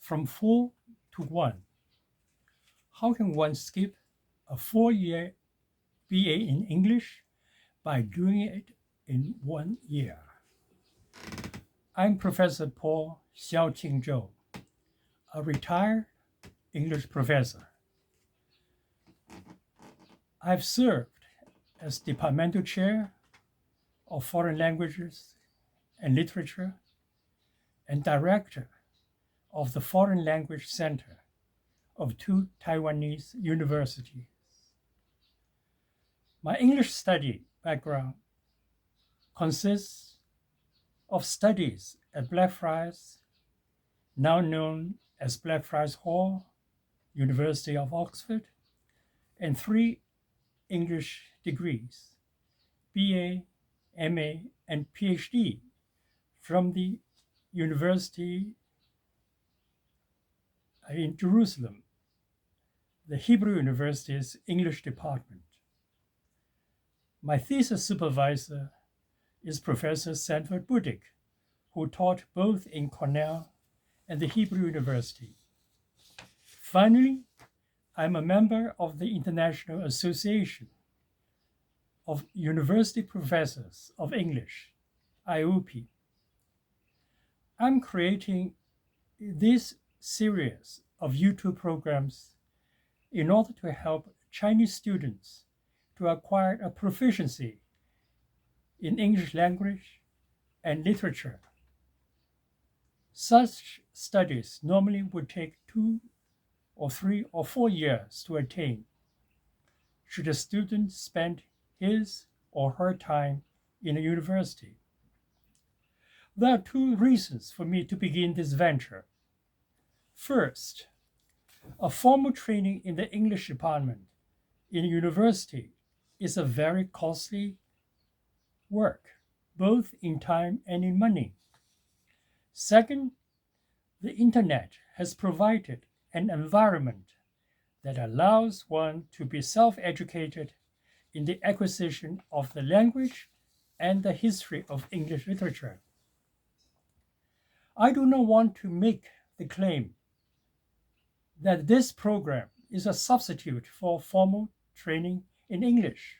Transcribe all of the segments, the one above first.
from 4 to 1. How can one skip a 4-year BA in English by doing it in 1 year? I'm Professor Paul Xiaoqing Zhou, a retired English professor. I've served as departmental chair of foreign languages and literature and director of the Foreign Language Center of 2 Taiwanese universities. My English study background consists of studies at Blackfriars, now known as Blackfriars Hall, University of Oxford, and 3 English degrees, BA, MA, and PhD from the University in Jerusalem, the Hebrew University's English department. My thesis supervisor is Professor Sanford Buddick, who taught both in Cornell and the Hebrew University. Finally, I'm a member of the International Association of University Professors of English, IOP. I'm creating this series of YouTube programs in order to help Chinese students to acquire a proficiency in English language and literature. Such studies normally would take 2 or 3 or 4 years to attain, should a student spend his or her time in a university. There are 2 reasons for me to begin this venture. First, a formal training in the English department in a university is a very costly work, both in time and in money. Second, the internet has provided an environment that allows one to be self-educated in the acquisition of the language and the history of English literature. I do not want to make the claim that this program is a substitute for formal training in English,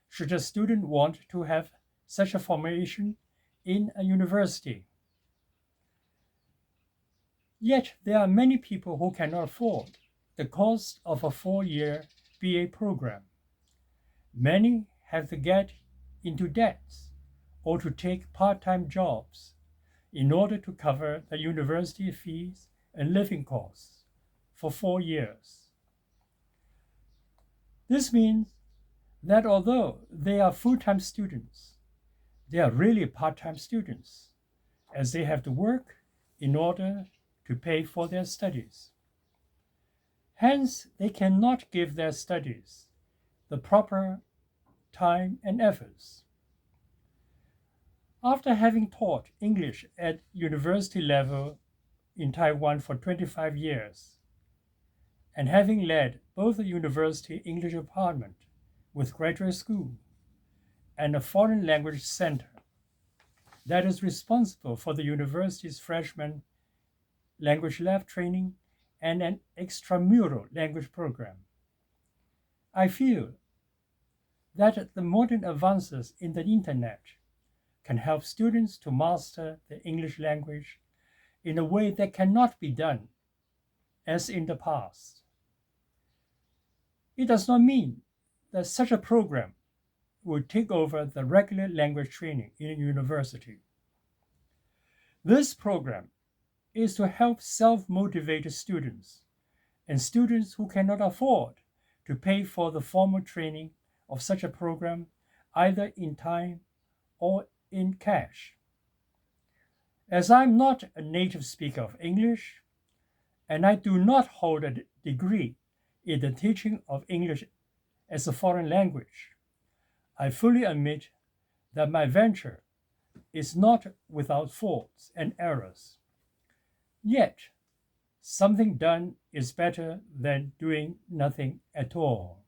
should a student want to have such a formation in a university. Yet there are many people who cannot afford the cost of a 4-year BA program. Many have to get into debts or to take part-time jobs in order to cover the university fees and living costs for 4 years. This means that although they are full-time students, they are really part-time students, as they have to work in order to pay for their studies. Hence, they cannot give their studies the proper time and efforts. After having taught English at university level in Taiwan for 25 years, and having led both the university English department with graduate school and a foreign language center that is responsible for the university's freshman language lab training and an extramural language program, I feel that the modern advances in the internet can help students to master the English language in a way that cannot be done as in the past. It does not mean that such a program will take over the regular language training in a university. This program is to help self-motivated students and students who cannot afford to pay for the formal training of such a program either in time or in cash. As I'm not a native speaker of English, and I do not hold a degree in the teaching of English as a foreign language, I fully admit that my venture is not without faults and errors. Yet, something done is better than doing nothing at all.